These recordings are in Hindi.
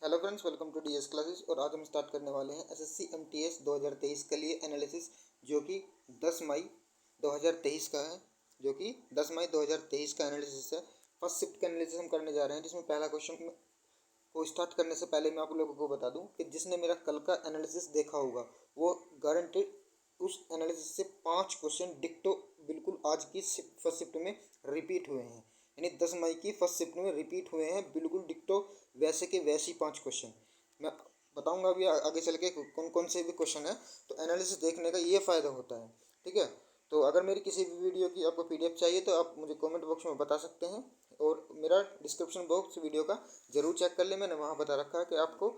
Hello friends, welcome to DS classes. और आज हम स्टार्ट करने वाले हैं एसएससी एमटीएस 2023 के लिए एनालिसिस, जो कि 10 मई 2023 का है। जो कि 10 मई 2023 का एनालिसिस है। फर्स्ट शिफ्ट का एनालिसिस हम करने जा रहे हैं, जिसमें पहला क्वेश्चन को स्टार्ट करने से पहले मैं आप लोगों को बता दूं कि जिसने मेरा कल का एनालिसिस देखा होगा वो गारंटेड उस एनालिसिस से 5 क्वेश्चन डिक्टो बिल्कुल आज की फर्स्ट शिफ्ट में रिपीट हुए हैं। यानी 10 मई की फर्स्ट शिफ्ट में रिपीट हुए हैं बिल्कुल डिक्टो, वैसे के वैसी 5 क्वेश्चन मैं बताऊंगा अभी आगे चल के कौन कौन से भी क्वेश्चन है। तो एनालिसिस देखने का ये फ़ायदा होता है, ठीक है। तो अगर मेरी किसी भी वीडियो की आपको पीडीएफ चाहिए तो आप मुझे कमेंट बॉक्स में बता सकते हैं, और मेरा डिस्क्रिप्शन बॉक्स वीडियो का ज़रूर चेक कर ले। मैंने वहाँ बता रखा है कि आपको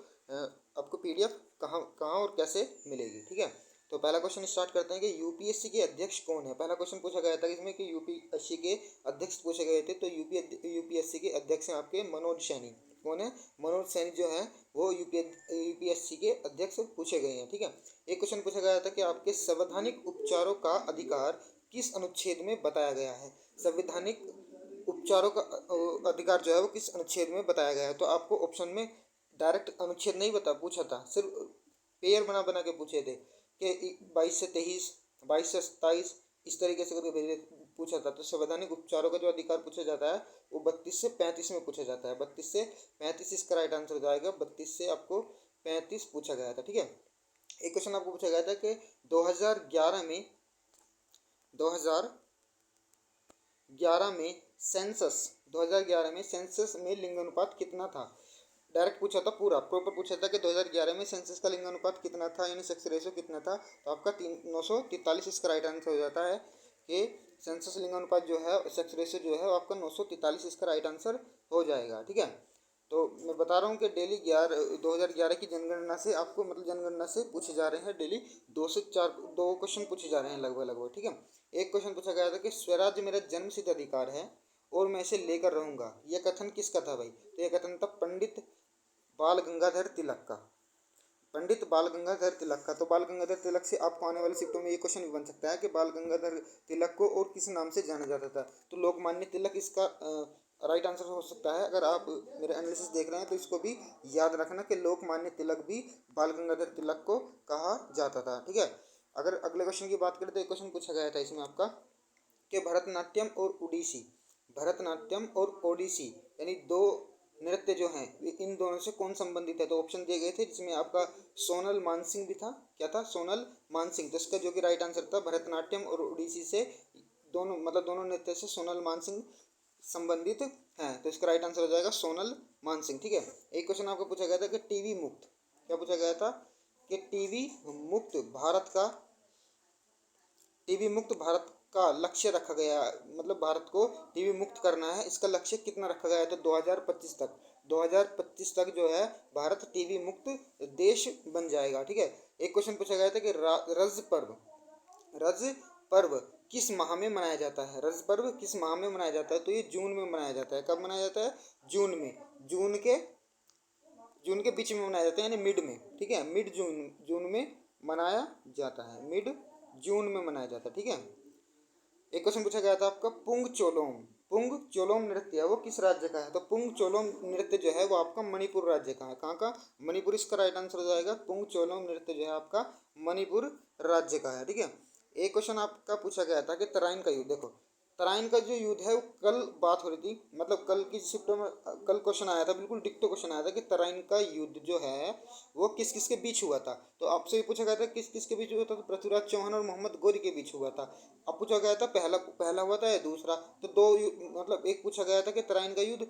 पीडीएफ कहाँ कहाँ और कैसे मिलेगी, ठीक है। तो पहला क्वेश्चन स्टार्ट करते हैं कि यूपीएससी के अध्यक्ष कौन है। पहला क्वेश्चन पूछा गया था इसमें कि यूपीएससी के अध्यक्ष पूछे गए थे। तो यूपीएससी के अध्यक्ष हैं आपके मनोज सैनी। कौन है? मनोज सैनी जो है वो यूपीएससी के अध्यक्ष पूछे गए हैं, ठीक है। एक क्वेश्चन पूछा गया था कि आपके संवैधानिक उपचारों का अधिकार किस अनुच्छेद में बताया गया है। संवैधानिक उपचारों का अधिकार जो है वो किस अनुच्छेद में बताया गया है। तो आपको ऑप्शन में डायरेक्ट अनुच्छेद नहीं पूछा था, सिर्फ पेयर बना बना के पूछे थे कि 22 से 23, 22 से 27, इस तरीके से करके पूछा था। तो संवैधानिक उपचारों का जो अधिकार पूछा जाता है वो 32 से 35 में पूछा जाता है। 32 से 35 इसका राइट आंसर हो जाएगा। 32 से आपको 35 पूछा गया था, ठीक है। एक क्वेश्चन आपको पूछा गया था कि 2011 में 2011 में सेंसस 2011 में सेंसस में लिंगानुपात कितना था। डायरेक्ट पूछा था, पूरा प्रॉपर पूछा था कि 2011 में सेंसस का लिंगानुपात कितना था, यानी सेक्स रेशियो कितना था। तो आपका 943 इसका राइट आंसर हो जाता है कि सेंसस लिंगानुपात जो है, सेक्स रेशियो जो है वो आपका 943 इसका राइट आंसर हो जाएगा, ठीक है। तो मैं बता रहा हूँ कि डेली 2011 की जनगणना से आपको, मतलब जनगणना से पूछे जा रहे हैं डेली 2 क्वेश्चन पूछे जा रहे हैं लगभग लगभग, ठीक है। एक क्वेश्चन पूछा गया था कि स्वराज्य मेरा जन्मसिद्ध अधिकार है और मैं इसे लेकर रहूंगा, यह कथन किसका था भाई। तो यह कथन था पंडित बाल गंगाधर तिलक का। पंडित बाल गंगाधर तिलक का। तो बाल गंगाधर तिलक से आपको आने वाली शिफ्टों में ये क्वेश्चन भी बन सकता है कि बाल गंगाधर तिलक को और किस नाम से जाना जाता था। तो लोकमान्य तिलक इसका राइट आंसर हो सकता है। अगर आप मेरे एनालिसिस देख रहे हैं तो इसको भी याद रखना कि लोकमान्य तिलक भी बाल गंगाधर तिलक को कहा जाता था, ठीक है। अगर अगले क्वेश्चन की बात करें तो एक क्वेश्चन पूछा गया था इसमें आपका कि भरतनाट्यम और ओडिसी यानी दो नृत्य जो हैं इन दोनों से कौन संबंधित है। तो ऑप्शन दिए गए थे जिसमें आपका सोनल मानसिंह भी था। क्या था? सोनल मानसिंह। तो इसका जो कि राइट आंसर था भरतनाट्यम और ओडिसी से, दोनों मतलब दोनों नृत्य से सोनल मानसिंह संबंधित हैं। तो इसका राइट आंसर हो जाएगा सोनल मानसिंह, ठीक है। एक क्वेश्चन आपको पूछा गया था कि टीबी मुक्त, क्या पूछा गया था कि टीबी मुक्त भारत का लक्ष्य रखा गया, मतलब भारत को टीबी मुक्त करना है, इसका लक्ष्य कितना रखा गया है। तो 2025 तक जो है भारत टीबी मुक्त देश बन जाएगा, ठीक है। एक क्वेश्चन पूछा गया था कि रज पर्व किस माह में मनाया जाता है। रज पर्व किस माह में मनाया जाता है। तो ये जून में मनाया जाता है। कब मनाया जाता है? जून में। जून के बीच में मनाया जाता है, यानी मिड में, ठीक है। जून में मनाया जाता है। मिड जून में मनाया जाता है, ठीक है। एक क्वेश्चन पूछा गया था आपका पुंग चोलोम नृत्य है वो किस राज्य का है। तो पुंग चोलोम नृत्य जो है वो आपका मणिपुर राज्य का है। कहाँ का? मणिपुर इसका राइट आंसर हो जाएगा। पुंग चोलोम नृत्य जो है आपका मणिपुर राज्य का है, ठीक है। एक क्वेश्चन आपका पूछा गया था कि तराइन का युद्ध। देखो, तराइन का जो युद्ध है वो कल बात हो रही थी, मतलब कल की शिफ्टों में कल क्वेश्चन आया था, बिल्कुल डिक्टो क्वेश्चन आया था कि तराइन का युद्ध जो है वो किस किस के बीच हुआ था। तो आपसे ये पूछा गया था किस किस के बीच हुआ था। तो पृथ्वीराज चौहान और मोहम्मद गौरी के बीच हुआ था। अब पूछा गया था पहला हुआ था या दूसरा। तो मतलब एक पूछा गया था कि तराइन के युद्ध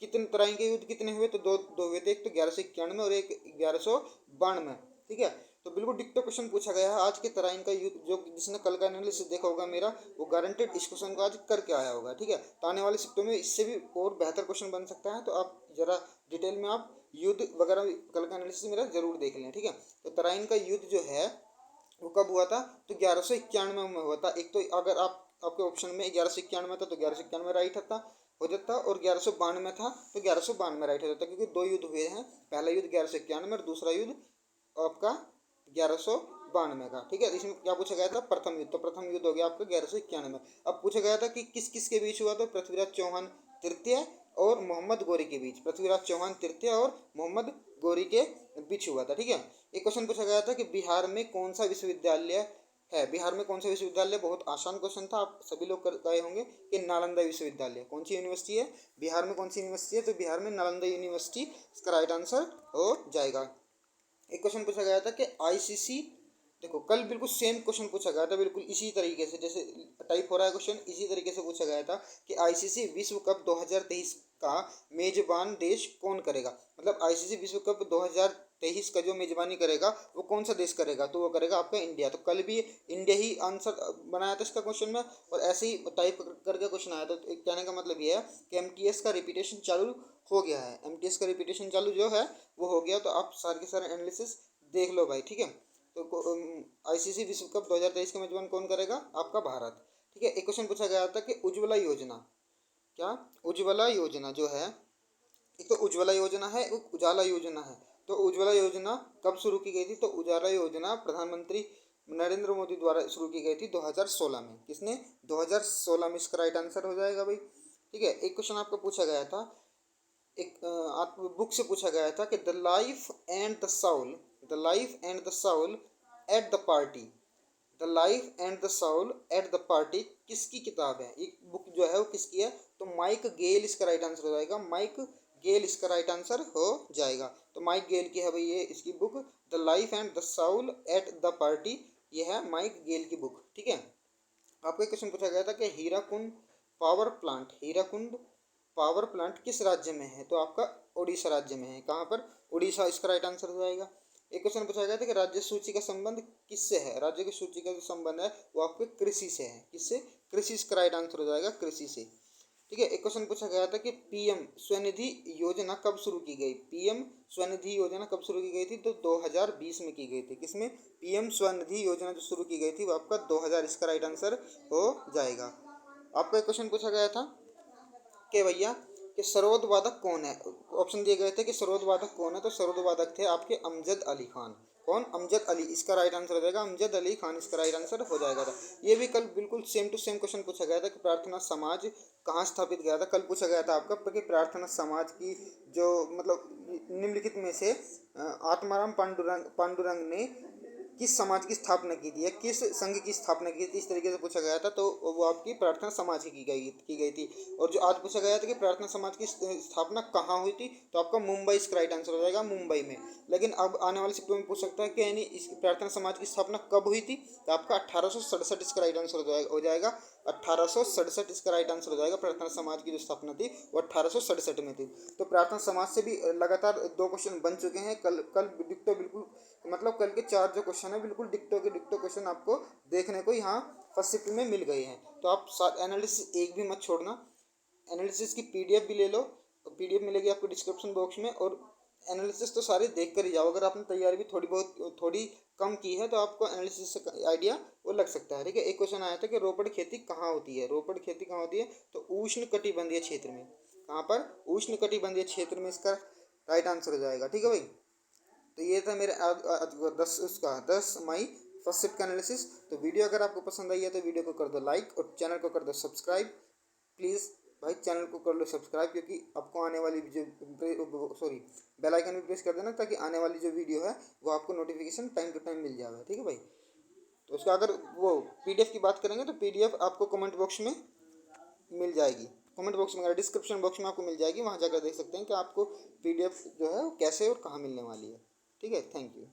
कितने हुए। तो दो हुए थे, एक तो 1191 में और एक 1192, ठीक है। तो बिल्कुल डिक्टो क्वेश्चन पूछा गया है। आज के तराइन का युद्ध जो जिसने कल का एनालिसिस देखा होगा मेरा, वो गारंटेड इस क्वेश्चन को आज करके आया होगा, ठीक है। तो आने वाली शिफ्टों में इससे भी और बेहतर क्वेश्चन बन सकता है। तो आप जरा डिटेल में आप युद्ध वगैरह कल का एनालिसिस मेरा जरूर देख लें, ठीक है। तो तराइन का युद्ध जो है वो कब हुआ था। तो 1191 में हुआ था। एक तो अगर आपके ऑप्शन में 1191 था तो 1191 राइट था हो जाता, और 1192 था तो 1192 राइट हो जाता, क्योंकि दो युद्ध हुए हैं। पहला युद्ध 1191 और दूसरा युद्ध आपका 1192 का, ठीक है। इसमें क्या पूछा गया था? प्रथम युद्ध। तो प्रथम युद्ध हो गया आपका 1191 में। अब पूछा गया था कि किस किस के बीच हुआ। तो पृथ्वीराज चौहान तृतीय और मोहम्मद गौरी के बीच, पृथ्वीराज चौहान तृतीय और मोहम्मद गौरी के बीच हुआ था। ठीक है। एक क्वेश्चन पूछा गया था कि बिहार में कौन सा विश्वविद्यालय है, बिहार में कौन सा विश्वविद्यालय, बहुत आसान क्वेश्चन था, आप सभी लोग गए होंगे कि नालंदा विश्वविद्यालय। कौन सी यूनिवर्सिटी है बिहार में, कौन सी यूनिवर्सिटी है, तो बिहार में नालंदा यूनिवर्सिटी इसका राइट आंसर हो जाएगा। एक क्वेश्चन पूछा गया था कि आईसीसी, देखो कल बिल्कुल सेम क्वेश्चन पूछा गया था, बिल्कुल इसी तरीके से जैसे टाइप हो रहा है क्वेश्चन, इसी तरीके से पूछा गया था कि आईसीसी विश्व कप 2023 का मेजबान देश कौन करेगा। मतलब आईसीसी विश्व कप 2023 का जो मेजबानी करेगा वो कौन सा देश करेगा, तो वो करेगा आपका इंडिया। तो कल भी इंडिया ही आंसर बनाया था इसका क्वेश्चन में, और ऐसे ही टाइप करके क्वेश्चन आया था। तो कहने का मतलब ये है कि एमटीएस का रिपीटेशन चालू हो गया है, एमटीएस का रिपीटेशन चालू जो है वो हो गया। तो आप सारे के सारे एनालिसिस देख लो भाई। ठीक है। तो आईसीसी विश्व कप 2023 का मेजबान कौन करेगा, आपका भारत। ठीक है। एक क्वेश्चन पूछा गया था कि उज्ज्वला योजना, क्या उज्ज्वला योजना जो है, एक तो उज्ज्वला योजना है, एक उजाला योजना है। तो उज्ज्वला योजना कब शुरू की गई थी, तो उजाला योजना प्रधानमंत्री नरेंद्र मोदी द्वारा शुरू की गई थी 2016 में। किसने, 2016 में, इसका राइट आंसर हो जाएगा भाई। ठीक है। एक क्वेश्चन आपको पूछा गया था, एक आप बुक से पूछा गया था कि the life and the Saul, the life and the Saul at the party, the life and the Saul at the party किसकी किताब है, ये बुक जो है वो किसकी है, तो माइक गेल इसका राइट आंसर हो जाएगा, माइक गेल इसका राइट आंसर हो जाएगा। तो माइक गेल की है भाई ये इसकी book, the life and the Saul at the party, ये है माइक गेल की बुक। ठीक है। आपको एक क्वेश्चन पूछा गया था कि Hirakud power plant, Hirakud power plant किस राज्य में है, तो आपका उड़ीसा राज्य में है। कहाँ पर, उड़ीसा इसका राइट आंसर हो जाएगा। एक क्वेश्चन पूछा गया था कि राज्य सूची का संबंध किससे है, राज्य की सूची का जो संबंध है वो आपके कृषि से है। किससे, कृषि, इसका राइट आंसर हो जाएगा कृषि से। ठीक है। एक क्वेश्चन पूछा गया था कि पीएम स्वनिधि योजना कब शुरू की गई, पीएम स्वनिधि योजना कब शुरू की गई थी, तो 2020 में की गई थी। किसमें, पीएम स्वनिधि योजना जो शुरू की गई थी वो आपका 2000, इसका राइट आंसर हो जाएगा। आपको एक क्वेश्चन पूछा गया था कि भैया कि सरोद वादक कौन है, ऑप्शन दिए गए थे कि सरोद वादक कौन है, तो सरोद वादक थे आपके अमजद अली खान। कौन, अमजद अली, इसका राइट आंसर हो जाएगा अमजद अली खान, इसका राइट आंसर हो जाएगा था। ये भी कल बिल्कुल सेम टू सेम क्वेश्चन पूछा गया था कि प्रार्थना समाज कहाँ स्थापित गया था। कल पूछा गया था आपका कि प्रार्थना समाज की जो मतलब निम्नलिखित में से आत्माराम पांडुरंग ने किस समाज की स्थापना की थी या किस संघ की स्थापना की थी, इस तरीके से पूछा गया था। तो वो आपकी प्रार्थना समाज की गई थी। और जो आज पूछा गया था कि प्रार्थना समाज की स्थापना कहाँ हुई थी, तो आपका मुंबई इसका राइट आंसर हो जाएगा, मुंबई में। लेकिन अब आने वाले शिफ्ट में पूछ सकता है कि यानी इस प्रार्थना समाज की स्थापना कब हुई थी, तो आपका 1867 इसका राइट आंसर हो जाएगा। 1867 इसका राइट आंसर हो जाएगा। प्रार्थना समाज की जो स्थापना थी वो 1867 में थी। तो प्रार्थना समाज से भी लगातार 2 क्वेश्चन बन चुके हैं। कल कल डिक्टो बिल्कुल, मतलब कल के 4 जो क्वेश्चन है बिल्कुल डिक्टो के डिक्टो क्वेश्चन आपको देखने को यहाँ फर्स्ट शिफ्ट में मिल गए हैं। तो आप एनालिसिस एक भी मत छोड़ना, एनालिसिस की पीडीएफ भी ले लो, पीडीएफ मिलेगी आपको डिस्क्रिप्शन बॉक्स में। और एनालिसिस तो सारे देख कर ही जाओ, अगर आपने तैयारी भी थोड़ी कम की है तो आपको एनालिसिस से आइडिया वो लग सकता है। ठीक है। एक क्वेश्चन आया था कि रोपड़ खेती कहाँ होती है, रोपड़ खेती कहाँ होती है, तो उष्ण कटिबंधीय क्षेत्र में। कहाँ पर, उष्ण कटिबंधीय क्षेत्र में इसका राइट आंसर हो जाएगा। ठीक है भाई। तो ये था मेरे 10 मई फर्स्ट शिफ्ट का एनालिसिस। तो वीडियो अगर आपको पसंद आई है तो वीडियो को कर दो लाइक और चैनल को कर दो सब्सक्राइब। प्लीज़ भाई चैनल को कर लो सब्सक्राइब, क्योंकि आपको आने वाली जो बेल आइकन भी प्रेस कर देना, ताकि आने वाली जो वीडियो है वो आपको नोटिफिकेशन टाइम टू टाइम मिल जाएगा। ठीक है भाई। तो उसका अगर वो पीडीएफ की बात करेंगे तो पीडीएफ आपको कमेंट बॉक्स में मिल जाएगी, कमेंट बॉक्स में डिस्क्रिप्शन बॉक्स में आपको मिल जाएगी, वहाँ जाकर देख सकते हैं कि आपको पीडीएफ जो है वो कैसे और कहाँ मिलने वाली है। ठीक है। Thank you.